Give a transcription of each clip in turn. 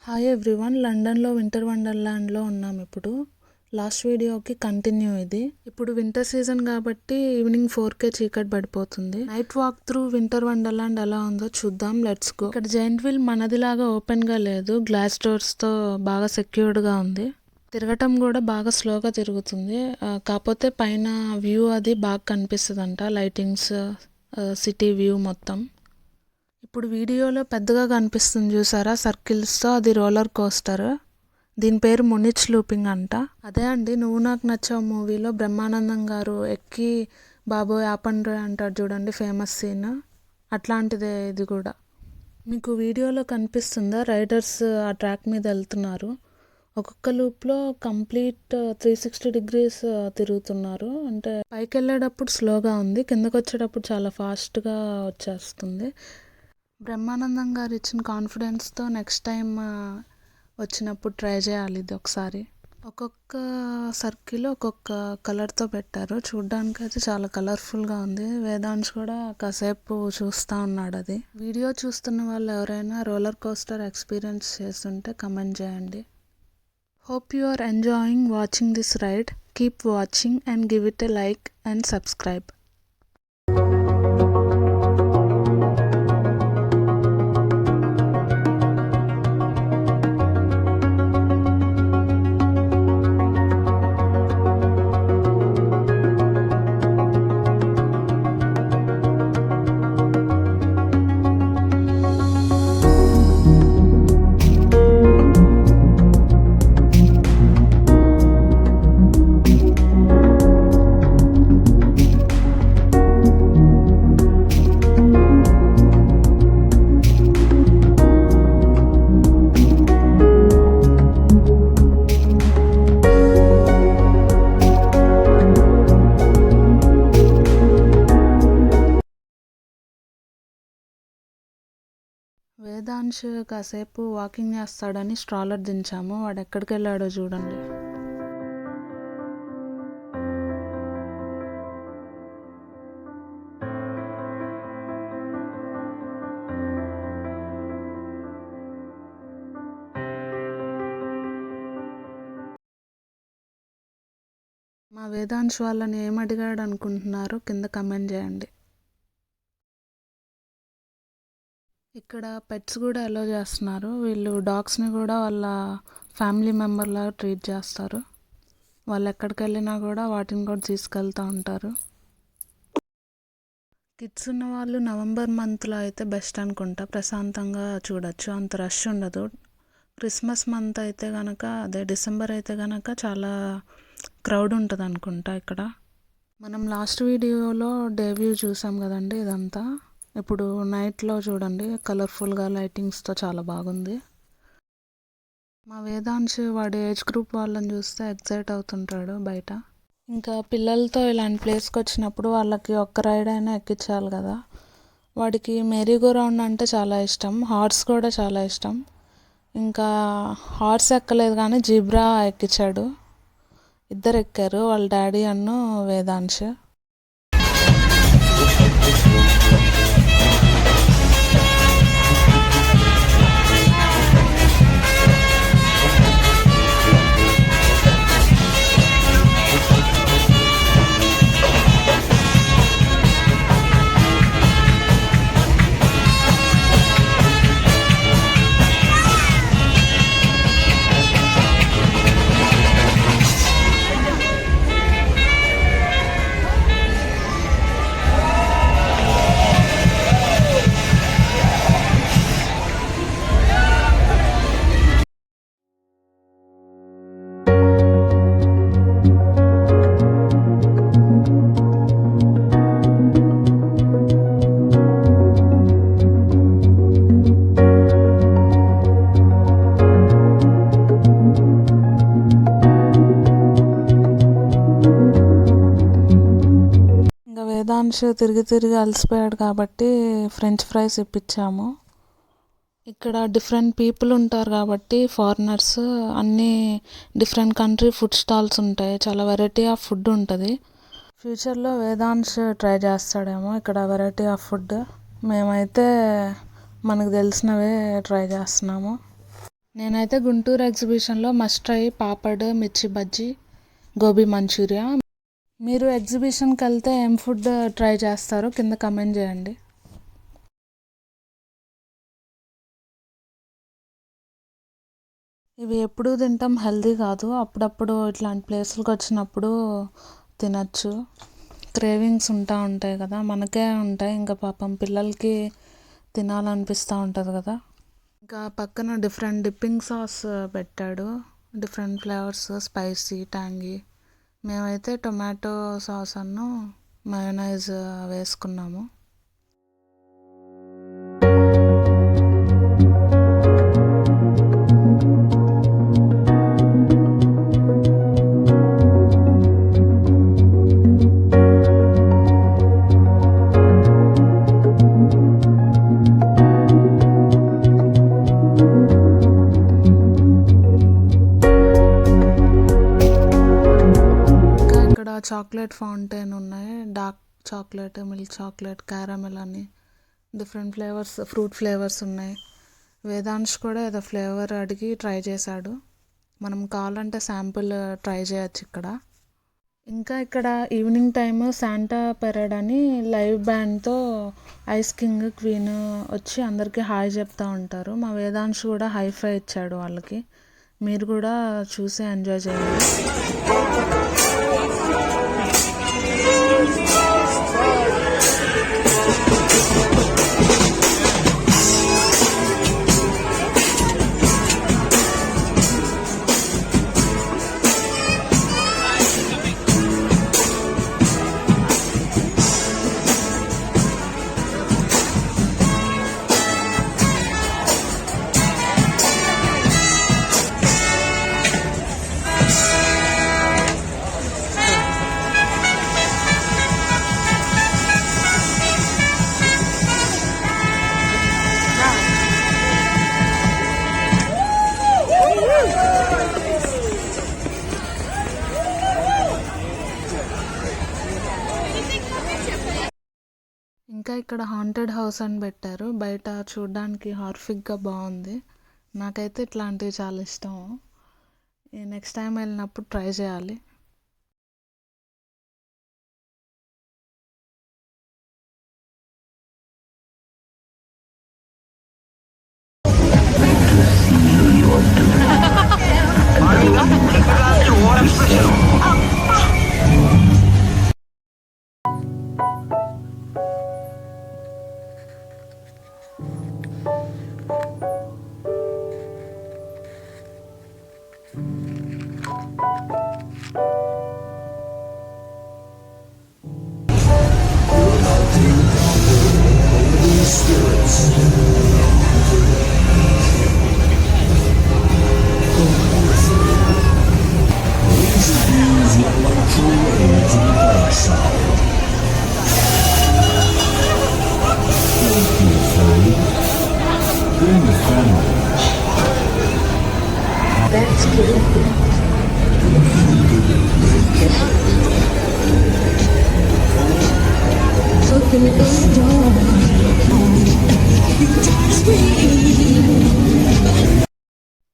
Hi everyone, లండన్లో winter వండర్లాండ్లో ఉన్నాం. ఇప్పుడు లాస్ట్ వీడియోకి కంటిన్యూ ఇది. ఇప్పుడు వింటర్ సీజన్ కాబట్టి ఈవినింగ్ 4కే చీకటి పడిపోతుంది. Night walk through winter wonderland ఎలా ఉందో చూద్దాం. Let's go. ఇక్కడ జైంట్ వీల్ మనదిలాగా ఓపెన్గా లేదు, గ్లాస్ డోర్స్తో బాగా సెక్యూర్డ్గా ఉంది. తిరగటం కూడా బాగా స్లోగా తిరుగుతుంది. కాకపోతే పైన వ్యూ అది బాగా కనిపిస్తుందంట, లైటింగ్స్, సిటీ వ్యూ మొత్తం. ఇప్పుడు వీడియోలో పెద్దగా కనిపిస్తుంది చూసారా సర్కిల్స్తో, అది రోలర్ కోస్టర్. దీని పేరు మునిచ్ లూపింగ్ అంట. అదే అండి నువ్వు నాకు నచ్చావు మూవీలో బ్రహ్మానందం గారు ఎక్కి బాబోయ్ ఆపండ్రే అంటాడు చూడండి, ఫేమస్ సీన్. అట్లాంటిదే ఇది కూడా. మీకు వీడియోలో కనిపిస్తుందా, రైడర్స్ ఆ ట్రాక్ మీద వెళ్తున్నారు. ఒక్కొక్క లూప్లో కంప్లీట్ 360 degrees తిరుగుతున్నారు. అంటే పైకి వెళ్ళేటప్పుడు స్లోగా ఉంది, కిందకు వచ్చేటప్పుడు చాలా ఫాస్ట్గా వచ్చేస్తుంది. బ్రహ్మానందం గారు ఇచ్చిన కాన్ఫిడెన్స్తో నెక్స్ట్ టైం వచ్చినప్పుడు ట్రై చేయాలి ఇది ఒకసారి. ఒక్కొక్క సర్కిల్ ఒక్కొక్క కలర్తో పెట్టారు, చూడ్డానికి అయితే చాలా కలర్ఫుల్గా ఉంది. వేదాంశ్ కూడా కాసేపు చూస్తూ ఉన్నాడు అది. వీడియో చూస్తున్న వాళ్ళు ఎవరైనా రోలర్ కోస్టర్ ఎక్స్పీరియన్స్ చేస్తుంటే కమెంట్ చేయండి. Hope you are enjoying watching this ride. Keep watching and give it a like and subscribe. Vedansh కాసేపు వాకింగ్ చేస్తాడని స్ట్రాలర్ దించాము, వాడు ఎక్కడికి వెళ్ళాడో చూడండి. మా వేదాంశ్ వాళ్ళని ఏమడిగాడు అనుకుంటున్నారో కింద కమెంట్ చేయండి. ఇక్కడ పెట్స్ కూడా అలో చేస్తున్నారు. వీళ్ళు డాగ్స్ని కూడా వాళ్ళ ఫ్యామిలీ మెంబర్ లాగా ట్రీట్ చేస్తారు. వాళ్ళు ఎక్కడికి వెళ్ళినా కూడా వాటిని కూడా తీసుకెళ్తూ ఉంటారు. కిడ్స్ ఉన్న వాళ్ళు నవంబర్ మంత్లో అయితే బెస్ట్ అనుకుంటా, ప్రశాంతంగా చూడొచ్చు, అంత రష్ ఉండదు. క్రిస్మస్ మంత్ అయితే కనుక, అదే డిసెంబర్ అయితే కనుక చాలా క్రౌడ్ ఉంటుంది అనుకుంటా ఇక్కడ. మనం లాస్ట్ వీడియోలో డే వ్యూ చూసాం కదండి ఇదంతా. ఇప్పుడు నైట్లో చూడండి, కలర్ఫుల్గా లైటింగ్స్తో చాలా బాగుంది. మా వేదాంశ్ వాడి ఏజ్ గ్రూప్ వాళ్ళని చూస్తే ఎక్సైట్ అవుతుంటాడు బయట. ఇంకా పిల్లలతో ఇలాంటి ప్లేస్కి వచ్చినప్పుడు వాళ్ళకి ఒక్క రైడ్ అయినా ఎక్కించాలి కదా. వాడికి మేరీగో రౌండ్ అంటే చాలా ఇష్టం, హార్స్ కూడా చాలా ఇష్టం. ఇంకా హార్స్ ఎక్కలేదు కానీ జిబ్రా ఎక్కించాడు. ఇద్దరు ఎక్కారు, వాళ్ళ డాడీ అన్ను వేదాంశ్. వేదాంశ్ తిరిగి అలసిపోయాడు కాబట్టి ఫ్రెంచ్ ఫ్రైస్ ఇప్పించాము. ఇక్కడ డిఫరెంట్ పీపుల్ ఉంటారు కాబట్టి ఫారినర్స్, అన్నీ డిఫరెంట్ కంట్రీ ఫుడ్ స్టాల్స్ ఉంటాయి, చాలా వెరైటీ ఆఫ్ ఫుడ్ ఉంటుంది. ఫ్యూచర్లో వేదాంశ్ ట్రై చేస్తాడేమో ఇక్కడ వెరైటీ ఆఫ్ ఫుడ్. మేమైతే మనకు తెలిసినవే ట్రై చేస్తున్నాము. నేనైతే గుంటూరు ఎగ్జిబిషన్లో మస్ట్ ట్రై పాపడ్, మిర్చి బజ్జీ, గోబీ మంచూరియా. మీరు ఎగ్జిబిషన్కి వెళ్తే ఏం ఫుడ్ ట్రై చేస్తారో కింద కమెంట్ చేయండి. ఇవి ఎప్పుడూ తింటాం హెల్దీ కాదు, అప్పుడప్పుడు ఇట్లాంటి ప్లేసులకు వచ్చినప్పుడు తినచ్చు. క్రేవింగ్స్ ఉంటాయి కదా, మనకే ఉంటాయి, ఇంకా పాపం పిల్లలకి తినాలనిపిస్తూ ఉంటుంది కదా. ఇంకా పక్కన డిఫరెంట్ డిప్పింగ్ సాస్ పెట్టాడు, డిఫరెంట్ ఫ్లేవర్స్, స్పైసీ, ట్యాంగీ. మేమైతే టొమాటో సాస్ అನ್ನು మయోనైజ్ వేసుకున్నాము. చాక్లెట్ ఫౌంటైన్ ఉన్నాయి, dark chocolate, milk chocolate, caramel అని డిఫరెంట్ ఫ్లేవర్స్, ఫ్రూట్ ఫ్లేవర్స్ ఉన్నాయి. వేదాంశ్ కూడా ఏదో ఫ్లేవర్ అడిగి ట్రై చేశాడు. మనం కావాలంటే శాంపుల్ ట్రై చేయొచ్చు ఇక్కడ. ఇంకా ఇక్కడ ఈవినింగ్ టైమ్ శాంటా పెరేడ్ అని లైవ్ బ్యాండ్తో ఐస్ కింగ్, క్వీన్ వచ్చి అందరికీ హాయ్ చెప్తూ ఉంటారు. మా వేదాంశ్ కూడా హైఫై ఇచ్చాడు వాళ్ళకి. మీరు కూడా చూసి ఎంజాయ్ చేయండి. ఇంకా ఇక్కడ హాంటెడ్ హౌస్ అని పెట్టారు, బయట చూడడానికి హార్ఫిక్గా బాగుంది. నాకైతే ఇట్లాంటివి చాలా ఇష్టం. నెక్స్ట్ టైం వెళ్ళినప్పుడు ట్రై చేయాలి.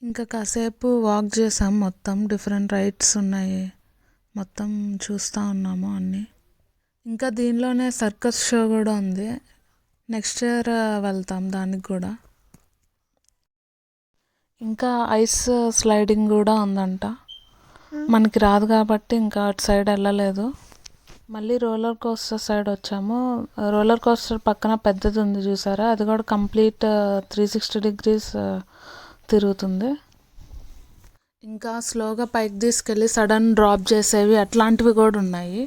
ఇంకా కాసేపు వాక్ చేసాం, మొత్తం డిఫరెంట్ రైడ్స్ ఉన్నాయి, మొత్తం చూస్తూ ఉన్నాము అన్నీ. ఇంకా దీనిలోనే సర్కస్ షో కూడా ఉంది, నెక్స్ట్ ఇయర్ వెళ్తాం దానికి కూడా. ఇంకా ఐస్ స్లైడింగ్ కూడా ఉందంట, మనకి రాదు కాబట్టి ఇంకా అటు సైడ్ వెళ్ళలేదు. మళ్ళీ రోలర్ కోస్టర్ సైడ్ వచ్చాము. రోలర్ కోస్టర్ పక్కన పెద్దది ఉంది చూసారా, అది కూడా కంప్లీట్ 360 degrees తిరుగుతుంది. ఇంకా స్లోగా పైకి తీసుకెళ్ళి సడన్ డ్రాప్ చేసేవి అట్లాంటివి కూడా ఉన్నాయి.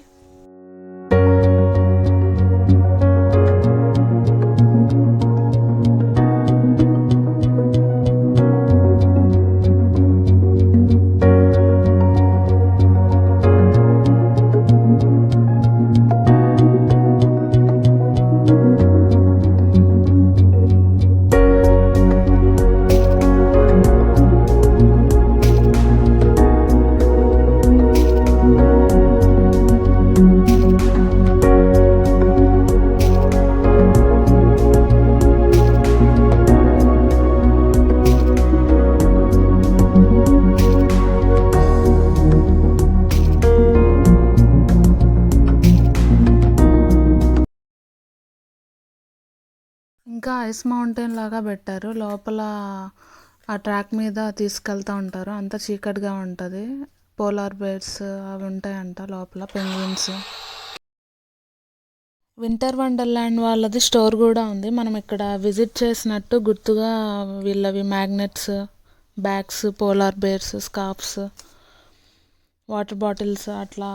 ఇంకా ఐస్ మౌంటైన్ లాగా పెట్టారు. లోపల ఆ ట్రాక్ మీద తీసుకెళ్తూ ఉంటారు. అంతా చీకటిగా ఉంటుంది. పోలార్ బేర్స్ అవి ఉంటాయంట లోపల, పెంగ్విన్స్. వింటర్ వండర్లాండ్ వాళ్ళది స్టోర్ కూడా ఉంది. మనం ఇక్కడ విజిట్ చేసినట్టు గుర్తుగా వీళ్ళవి magnets, bags, polar bears, scarfs, water bottles అట్లా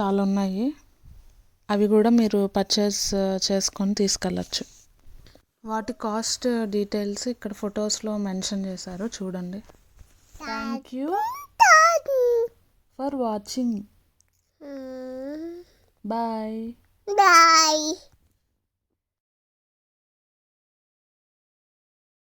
చాలా ఉన్నాయి. అవి కూడా మీరు పర్చేస్ చేసుకొని తీసుకెళ్ళచ్చు. వాటి కాస్ట్ డీటెయిల్స్ ఇక్కడ ఫొటోస్లో మెన్షన్ చేశారు, చూడండి. Thank you for watching. Bye.